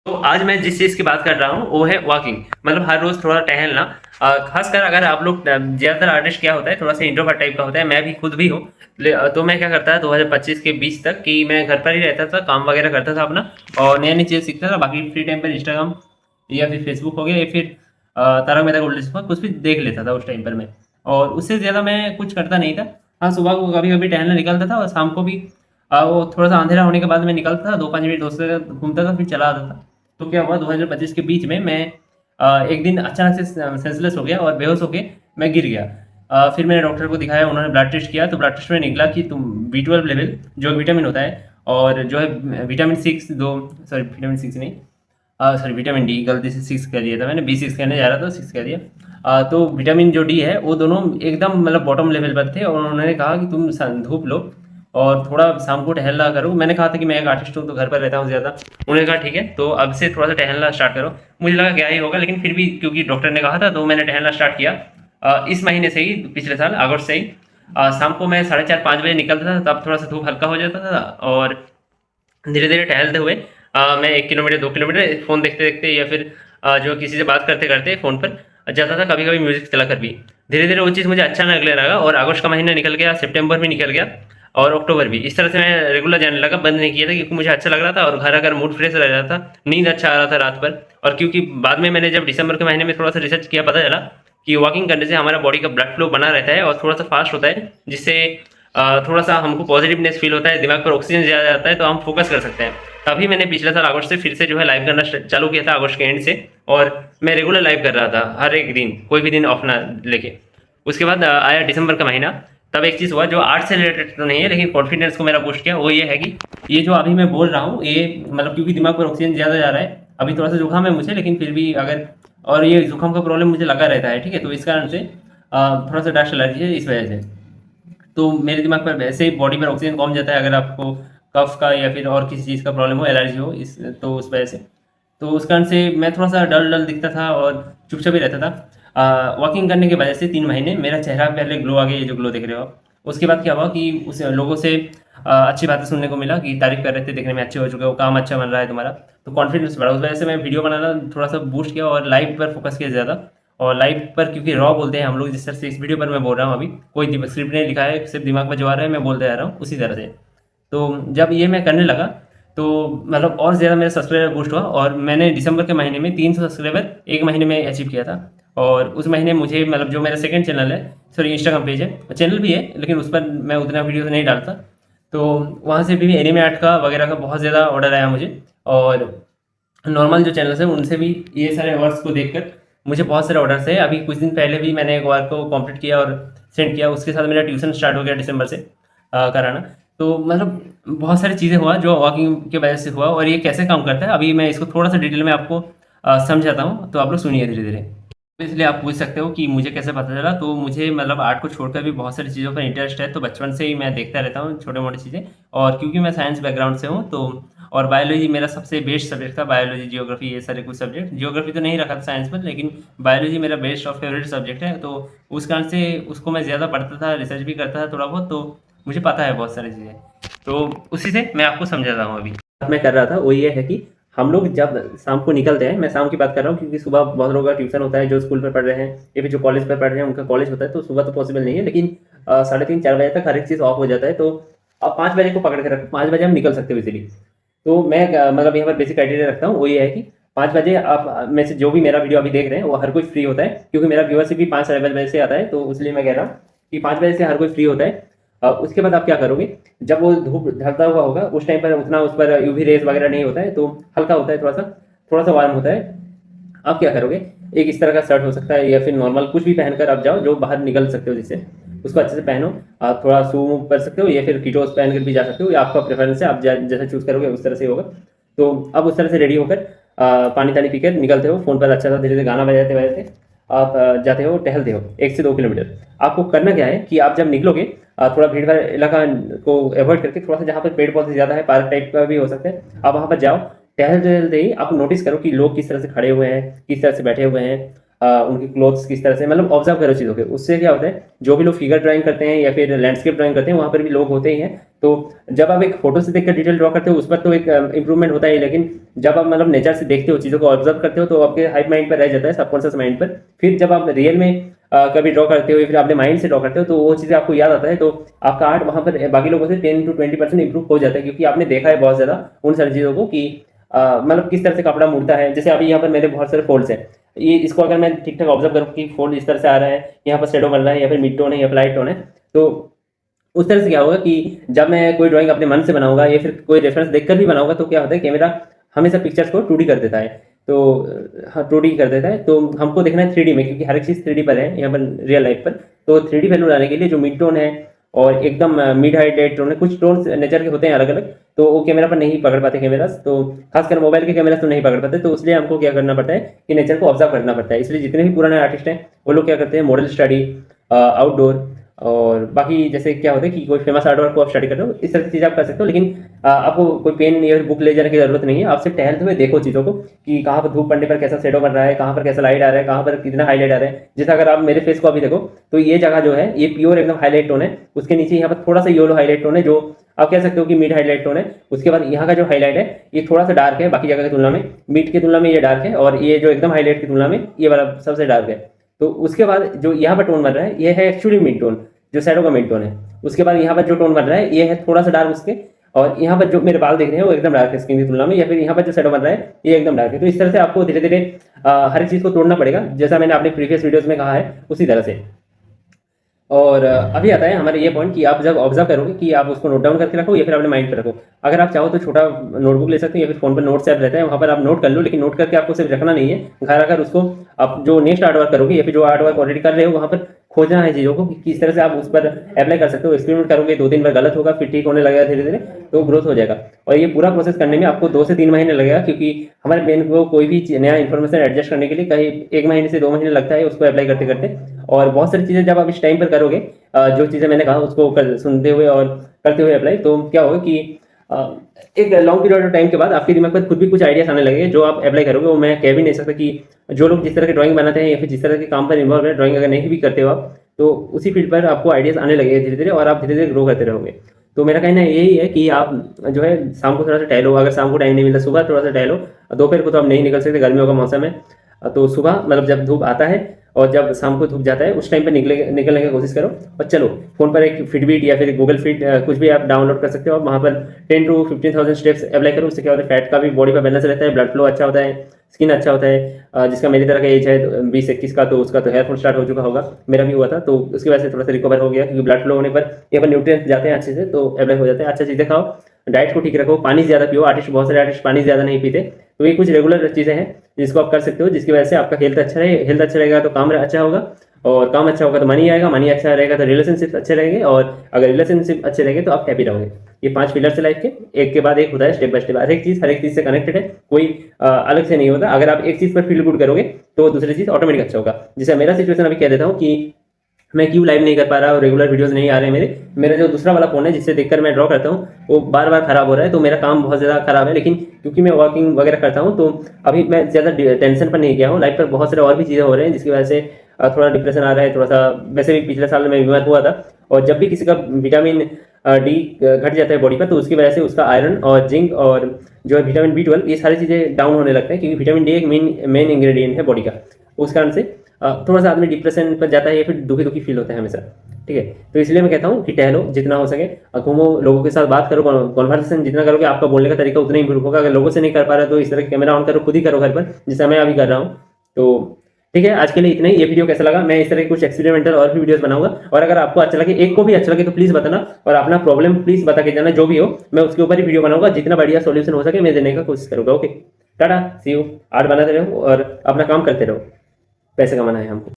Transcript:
तो आज मैं जिस चीज़ की बात कर रहा हूँ वो है वॉकिंग, मतलब हर रोज़ थोड़ा टहलना। खासकर अगर आप लोग ज़्यादातर आर्टिस्ट क्या होता है, थोड़ा सा इंट्रोवर्ट टाइप का होता है, मैं भी खुद भी हूँ। तो मैं क्या करता था 2025 के बीच तक कि मैं घर पर ही रहता था, काम वगैरह करता था अपना और नई नई चीज़ सीखता था। बाकी फ्री टाइम पर इंस्टाग्राम या फिर फेसबुक हो गया या फिर तारक मेहता का उल्टा चश्मा कुछ भी देख लेता था उस टाइम पर मैं। और उससे ज़्यादा मैं कुछ करता नहीं था। हाँ, सुबह को कभी कभी टहलने निकलता था और शाम को भी वो थोड़ा सा अंधेरा होने के बाद मैं निकलता था, 2-5 मिनट दोस्तों के साथ घूमता था, फिर चला आता था। तो क्या हुआ 2025 के बीच में मैं एक दिन अचानक से सेंसलेस हो गया और बेहोश होके मैं गिर गया। फिर मैंने डॉक्टर को दिखाया, उन्होंने ब्लड टेस्ट किया तो ब्लड टेस्ट में निकला कि तुम B12 लेवल जो विटामिन होता है और जो है विटामिन सिक्स दो, सॉरी विटामिन सिक्स नहीं, सॉरी विटामिन डी, गलती से सिक्स कह दिया था मैंने, B6 कहने जा रहा था, सिक्स कह दिया। तो विटामिन जो डी है वो दोनों एकदम मतलब बॉटम लेवल पर थे और उन्होंने कहा कि तुम धूप लो और थोड़ा शाम को टहलना करो। मैंने कहा था कि मैं एक आर्टिस्ट हूँ तो घर पर रहता हूँ ज़्यादा। उन्होंने कहा ठीक है, तो अब से थोड़ा सा टहलना स्टार्ट करो। मुझे लगा क्या ही होगा, लेकिन फिर भी क्योंकि डॉक्टर ने कहा था तो मैंने टहलना स्टार्ट किया। इस महीने से ही, पिछले साल अगस्त से ही। शाम को मैं 4:30-5 बजे निकलता था, तब थोड़ा सा धूप हल्का हो जाता था और धीरे धीरे टहलते हुए मैं 1 किलोमीटर 2 किलोमीटर फ़ोन देखते देखते या फिर जो किसी से बात करते करते फ़ोन पर जाता था, कभी कभी म्यूजिक चला कर भी। धीरे धीरे वो चीज़ मुझे अच्छा लगने लगा और अगस्त का महीना निकल गया, सितंबर भी निकल गया और अक्टूबर भी। इस तरह से मैं रेगुलर जाने लगा, बंद नहीं किया था क्योंकि मुझे अच्छा लग रहा था और घर अगर मूड फ्रेश रह रहा था, नींद अच्छा आ रहा था रात भर। और क्योंकि बाद में मैंने जब दिसंबर के महीने में थोड़ा सा रिसर्च किया, पता चला कि वॉकिंग करने से हमारा बॉडी का ब्लड फ्लो बना रहता है और थोड़ा सा फास्ट होता है, जिससे थोड़ा सा हमको पॉजिटिवनेस फील होता है, दिमाग पर ऑक्सीजन ज़्यादा जाता है तो हम फोकस कर सकते हैं। तभी मैंने पिछले साल अगस्त से फिर से जो है लाइव करना चालू किया था, अगस्त के एंड से। और मैं रेगुलर लाइव कर रहा था हर एक दिन, कोई भी दिन ऑफ ना लेके। उसके बाद आया दिसंबर का महीना, तब एक चीज़ हुआ जो आर्ट से रिलेटेड तो नहीं है लेकिन कॉन्फिडेंस को मेरा बूस्ट किया। वो ये है कि ये जो अभी मैं बोल रहा हूँ ये मतलब क्योंकि दिमाग पर ऑक्सीजन ज़्यादा जा रहा है, अभी थोड़ा सा जुकाम है मुझे, लेकिन फिर भी अगर, और ये जुकाम का प्रॉब्लम मुझे लगा रहता है, ठीक है, तो इस कारण से थोड़ा सा डस्ट एलर्जी है इस वजह से। तो मेरे दिमाग पर वैसे ही बॉडी में ऑक्सीजन कम जाता है अगर आपको कफ का या फिर और किसी चीज़ का प्रॉब्लम हो, एलर्जी हो, इस तो उस वजह से। तो उस कारण से मैं थोड़ा सा डल डल दिखता था और चुपचाप ही रहता था। वॉकिंग करने की वजह से 3 महीने मेरा चेहरा पहले ग्लो आ गया, ये जो ग्लो देख रहे हो आप। उसके बाद क्या हुआ कि उस लोगों से अच्छी बातें सुनने को मिला कि तारीफ कर रहे थे, देखने में अच्छे हो चुके हो, काम अच्छा बन रहा है तुम्हारा। तो कॉन्फिडेंस बढ़ा, उस वजह से मैं वीडियो बनाना थोड़ा सा बूस्ट किया और लाइव पर फोकस किया ज़्यादा। और लाइव पर क्योंकि रॉ बोलते हैं हम लोग, जिस तरह से इस वीडियो पर मैं बोल रहा हूँ अभी, कोई स्क्रिप्ट नहीं लिखा है, सिर्फ दिमाग में जो आ रहा है मैं बोलते जा रहा हूँ उसी तरह से। तो जब ये मैं करने लगा तो मतलब और ज़्यादा मेरा सब्सक्राइबर बूस्ट हुआ और मैंने दिसंबर के महीने में 300 सब्सक्राइबर एक महीने में अचीव किया था। और उस महीने मुझे मतलब जो मेरा सेकंड चैनल है, सॉरी इंस्टाग्राम पेज है, चैनल भी है लेकिन उस पर मैं उतना वीडियो नहीं डालता। तो वहाँ से भी एनिमे आर्ट का वगैरह का बहुत ज़्यादा ऑर्डर आया मुझे। और नॉर्मल जो चैनल्स हैं उनसे भी ये सारे वर्क्स को देखकर मुझे बहुत सारे ऑर्डर्स है। अभी कुछ दिन पहले भी मैंने एक वर्क को कंप्लीट किया और सेंड किया, उसके साथ मेरा ट्यूशन स्टार्ट हो गया दिसंबर से कराना। तो मतलब बहुत सारी चीज़ें हुआ जो वॉकिंग के वजह से हुआ। और ये कैसे काम करता है अभी मैं इसको थोड़ा सा डिटेल में आपको समझाता हूँ, तो आप लोग सुनिए धीरे धीरे। इसलिए आप पूछ सकते हो कि मुझे कैसे पता चला, तो मुझे मतलब आर्ट को छोड़कर भी बहुत सारी चीज़ों पर इंटरेस्ट है, तो बचपन से ही मैं देखता रहता हूँ छोटे मोटी चीज़ें। और क्योंकि मैं साइंस बैकग्राउंड से हूँ तो, और बायोलॉजी मेरा सबसे बेस्ट सब्जेक्ट था, बायोलॉजी जियोग्राफी ये सारे कुछ सब्जेक्ट, जियोग्राफी तो नहीं रखा था साइंस में लेकिन बायोलॉजी मेरा बेस्ट और फेवरेट सब्जेक्ट है। तो उस कारण से उसको मैं ज़्यादा पढ़ता था, रिसर्च भी करता था थोड़ा बहुत, तो मुझे पता है बहुत सारी चीज़ें। तो उसी से मैं आपको समझाता हूँ। अभी मैं कर रहा था वो ये है कि हम लोग जब शाम को निकलते हैं, मैं शाम की बात कर रहा हूँ क्योंकि सुबह बहुत लोगों का ट्यूशन होता है, जो स्कूल पर पढ़ रहे हैं या फिर जो कॉलेज पर पढ़ रहे हैं उनका कॉलेज होता है, तो सुबह तो पॉसिबल नहीं है, लेकिन 3:30-4 बजे तक हर एक चीज़ ऑफ हो जाता है। तो अब 5 बजे को पकड़ के रख, 5 बजे हम निकल सकते हो इजीली। तो मैं मतलब यहाँ पर बेसिक क्राइटेरिया रखता हूँ, वो ये है कि 5 बजे आप में से जो भी मेरा वीडियो अभी देख रहे हैं वो हर कोई फ्री होता है, क्योंकि मेरा व्यूअरशिप भी 5 साढ़े 5 बजे से आता है, तो इसलिए मैं कह रहा हूँ कि 5 बजे से हर कोई फ्री होता है। उसके बाद आप क्या करोगे, जब वो धूप ढलता हुआ होगा उस टाइम पर उतना उस पर यूवी रेज वगैरह नहीं होता है, तो हल्का होता है, थोड़ा सा वार्म होता है। आप क्या करोगे, एक इस तरह का शर्ट हो सकता है या फिर नॉर्मल कुछ भी पहनकर आप जाओ जो बाहर निकल सकते हो, जिससे उसको अच्छे से पहनो। आप थोड़ा शू मूव कर सकते हो या फिर कीटोस पहन कर भी जा सकते हो, या आपका प्रेफरेंस है, आप जैसा चूज करोगे उस तरह से होगा। तो अब उस तरह से रेडी होकर पानी तानी पीकर निकलते हो, फोन पर अच्छा सा धीरे धीरे गाना बजाते बजाते आप जाते हो, टहलते हो 1 से 2 किलोमीटर। आपको करना क्या है कि आप जब निकलोगे थोड़ा भीड़ भाड़ इलाका को अवॉइड करके, थोड़ा सा जहाँ पर पेड़ पौधे ज़्यादा है, पार्क टाइप का भी हो सकता है, आप वहाँ पर जाओ। टहलते टहलते ही आप नोटिस करो कि लोग किस तरह से खड़े हुए हैं, किस तरह से बैठे हुए हैं, उनकी क्लोथ्स किस तरह से, मतलब ऑब्जर्व करो चीज़ों के। उससे क्या होता है, जो भी लोग फिगर ड्राइंग करते हैं या फिर लैंडस्केप ड्राइंग करते हैं वहाँ पर भी लोग होते ही हैं, तो जब आप एक फोटो से देखकर डिटेल ड्रॉ करते हो उस पर तो एक इंप्रूवमेंट होता है, लेकिन जब आप मतलब नेचर से देखते हो, चीज़ों को ऑब्जर्व करते हो, तो आपके हाइप माइंड पर रह जाता है, सबकॉन्शियस माइंड पर। फिर जब आप रियल में कभी ड्रॉ करते हो या फिर अपने माइंड से ड्रॉ करते हो, तो वो चीज़ें आपको याद आता है, तो आपका आर्ट वहाँ पर बाकी लोगों से 10 to 20% इंप्रूव हो जाता है, क्योंकि आपने देखा है बहुत ज़्यादा उन सारी चीज़ों को कि मतलब किस तरह से कपड़ा मुड़ता है। जैसे अभी यहाँ पर मेरे बहुत सारे फोल्ड्स हैं, ये इसको अगर मैं ठीक ठाक ऑब्जर्व करूँ कि फोल्ड इस तरह से आ रहा है, यहाँ पर शेडो बन रहा है, या फिर मिड टोन है या फिर लाइट टोन है, तो उस तरह से क्या होगा कि जब मैं कोई ड्राइंग अपने मन से बनाऊंगा या फिर कोई रेफरेंस देखकर भी बनाऊंगा, तो क्या होता है, कैमरा हमेशा पिक्चर्स को 2D कर देता है। तो हाँ, 2D कर देता है, तो हमको देखना है 3D में, क्योंकि हर एक चीज़ 3D पर है यहाँ पर रियल लाइफ पर। तो 3D वैल्यू लाने के लिए जो मिड टोन है और एकदम मिड हाइटेड टोन है, कुछ टोन नेचर के होते हैं अलग अलग, तो वो कैमरा पर नहीं पकड़ पाते कैमरास, तो खासकर मोबाइल के कैमरास तो नहीं पकड़ पाते। तो इसलिए हमको क्या करना पड़ता है कि नेचर को ऑब्जर्व करना पड़ता है। इसलिए जितने भी पुराने आर्टिस्ट हैं वो लोग क्या करते हैं, मॉडल स्टडी, आउटडोर, और बाकी जैसे क्या होता है कि कोई फेमस आर्ट वर्क को आप स्टडी कर रहे हो, इस तरह की चीज़ आप कर सकते हो। लेकिन आपको कोई पेन या बुक ले जाने की जरूरत नहीं है, आप सिर्फ टहलते हुए देखो चीज़ों को कि कहाँ पर धूप पड़ने पर कैसा शेडो बन रहा है, कहाँ पर कैसा लाइट आ रहा है, कहाँ पर कितना हाईलाइट आ रहा है। जैसे अगर आप मेरे फेस को अभी देखो, तो ये जगह जो है ये प्योर एकदम हाईलाइट टोन है, उसके नीचे यहाँ पर थोड़ा सा येलो हाईलाइट टोन है, जो आप कह सकते हो कि मिड हाईलाइट टोन है। उसके बाद यहाँ का जो हाईलाइट है ये थोड़ा सा डार्क है बाकी जगह की तुलना में, मिड की तुलना में ये डार्क है, और ये जो एकदम हाईलाइट की तुलना में ये वाला सबसे डार्क है। तो उसके बाद जो यहाँ पर टोन बन रहा है ये है एक्चुअली मिड टोन, जो शैडो का मिड टोन है। उसके बाद यहाँ पर जो टोन बन रहा है ये है थोड़ा सा डार्क उसके, और यहाँ पर जो मेरे बाल देख रहे हैं वो एकदम डार्क है स्किन की तुलना में, या फिर यहाँ पर जो शैडो बन रहा है ये एकदम डार्क है। तो इस तरह से आपको धीरे धीरे हर एक चीज़ को तोड़ना पड़ेगा, जैसा मैंने अपने प्रीवियस वीडियोस में कहा है उसी तरह से। और अभी आता है हमारे ये पॉइंट कि आप जब ऑब्जर्व करोगे कि आप उसको नोट डाउन करके रखो या फिर अपने माइंड पर रखो। अगर आप चाहो तो छोटा नोटबुक ले सकते हो, या फिर फोन पर नोट्स ऐप रहता है, वहाँ पर आप नोट कर लो, लेकिन नोट करके आपको सिर्फ रखना नहीं है, घर आकर उसको आप जो नेक्स्ट आर्ट वर्क करोगे या फिर जो आर्ट वर्क ऑलरेडी कर रहे हो वहाँ पर खोजना है चीज़ों को कि किस तरह से आप उस पर अप्लाई कर सकते हो। एक्सपेरिमेंट करोगे, 2-3 बार गलत होगा, फिर ठीक होने लगेगा धीरे धीरे, तो ग्रोथ हो जाएगा। और ये पूरा प्रोसेस करने में आपको 2 से 3 महीने लगेगा, क्योंकि हमारे ब्रेन को कोई भी नया इन्फॉर्मेशन एडजस्ट करने के लिए कहीं 1 महीने से 2 महीने लगता है उसको अप्लाई करते करते। और बहुत सारी चीज़ें जब आप इस टाइम पर करोगे, जो चीज़ें मैंने कहा उसको सुनते हुए और करते हुए अप्लाई, तो क्या होगा कि एक लॉन्ग पीरियड ऑफ टाइम के बाद आपके दिमाग पर खुद भी कुछ आइडियाज आने लगेंगे जो आप अप्लाई करोगे। वो मैं कह भी नहीं सकता कि जो लोग जिस तरह की ड्राइंग बनाते हैं या फिर जिस तरह के काम पर इन्वॉल्व है, ड्राइंग अगर नहीं भी करते हो आप, तो उसी फील्ड पर आपको आइडियाज आने लगेंगे धीरे धीरे, और आप धीरे धीरे ग्रो करते रहोगे। तो मेरा कहना यही है कि आप जो है शाम को थोड़ा सा टहलो, अगर शाम को टाइम नहीं मिलता सुबह थोड़ा सा टहलो। दोपहर को तो आप नहीं निकल सकते, गर्मियों का मौसम है, तो सुबह मतलब जब धूप आता है और जब शाम को धूप जाता है उस टाइम पर निकलने की कोशिश करो। और चलो फोन पर एक फिटबिट या फिर गूगल फिट कुछ भी आप डाउनलोड कर सकते हो, वहाँ पर 10 to 15,000 स्टेप्स अप्लाई करो। उससे क्या होता है, फैट का भी बॉडी पर बैलेंस रहता है, ब्लड फ्लो अच्छा होता है, स्किन अच्छा होता है। जिसका मेरी तरह का एज है 20-21 का, तो उसका तो हेयर फॉल स्टार्ट हो चुका होगा, मेरा भी हुआ था, तो उसकी वजह से थोड़ा सा रिकवर हो गया, क्योंकि ब्लड फ्लो होने पर यहाँ पर न्यूट्रिएंट्स जाते हैं अच्छे से, तो अप्लाई हो जाते हैं। अच्छा चीज़ें खाओ, डाइट को ठीक रखो, पानी ज़्यादा पियो। बहुत सारे आर्टिस्ट पानी ज़्यादा नहीं पीते, तो ये कुछ रेगुलर चीज़ें हैं जिसको आप कर सकते हो, जिसकी वजह से आपका हेल्थ अच्छा रहे। हेल्थ अच्छा रहेगा तो काम अच्छा होगा, और काम अच्छा होगा तो मनी आएगा, मनी अच्छा रहेगा तो रिलेशनशिप अच्छे रहेंगे, और अगर रिलेशनशिप अच्छे रहेंगे तो आप हैप्पी रहोगे। ये 5 पिलर्स है लाइफ के, एक के बाद एक होता है, स्टेप बाय स्टेप। हर एक चीज़ से कनेक्टेड है, कोई अलग से नहीं होता। अगर आप एक चीज़ पर फील गुड करोगे तो दूसरी चीज़ ऑटोमेटिक अच्छा होगा। जैसे मेरा सिचुएशन अभी कह देता हूँ कि मैं क्यों लाइव नहीं कर पा रहा और रेगुलर वीडियोस नहीं आ रहे हैं मेरा जो दूसरा वाला फोन है जिससे देखकर मैं ड्रॉ करता हूँ वो बार बार खराब हो रहा है, तो मेरा काम बहुत ज़्यादा खराब है। लेकिन क्योंकि मैं वर्किंग वगैरह करता हूँ, तो अभी मैं ज़्यादा टेंशन पर नहीं गया हूँ। लाइफ पर बहुत सारे और भी चीज़ें हो रहे हैं जिसकी वजह से थोड़ा डिप्रेशन आ रहा है, थोड़ा सा। वैसे भी पिछले साल में बीमार हुआ था, और जब भी किसी का विटामिन डी घट जाता है बॉडी पर, तो उसकी वजह से उसका आयरन और जिंक और जो है विटामिन B12 ये सारी चीज़ें डाउन होने लगते हैं, क्योंकि विटामिन डी एक मेन इंग्रेडिएंट है बॉडी का। उस कारण से थोड़ा सा आदमी डिप्रेशन पर जाता है या फिर दुखी दुखी फील होता है हमेशा। ठीक है, तो इसलिए मैं कहता हूँ कि टहलो जितना हो सके, घूमो, लोगों के साथ बात करो, कॉन्वर्सेशन जितना करोगे आपका बोलने का तरीका उतना इंप्रूव होगा। अगर लोगों से नहीं कर पा रहे तो इस तरह कैमरा ऑन करो, खुद ही करो घर पर, जैसा मैं अभी कर रहा हूँ। तो ठीक है, आज के लिए इतना ही। ये वीडियो कैसा लगा, मैं इस तरह के कुछ एक्सपेरिमेंटल और भी वीडियोस बनाऊंगा, और अगर आपको अच्छा लगे, एक को भी अच्छा लगे तो प्लीज़ बताना, और अपना प्रॉब्लम प्लीज़ बता के जाना, जो भी हो मैं उसके ऊपर ही वीडियो बनाऊंगा। जितना बढ़िया सॉल्यूशन हो सके मैं देने का कोशिश करूँगा। Okay, tata, see you. Art बनाते रहो और अपना काम करते रहो, पैसे कमाना है हमको।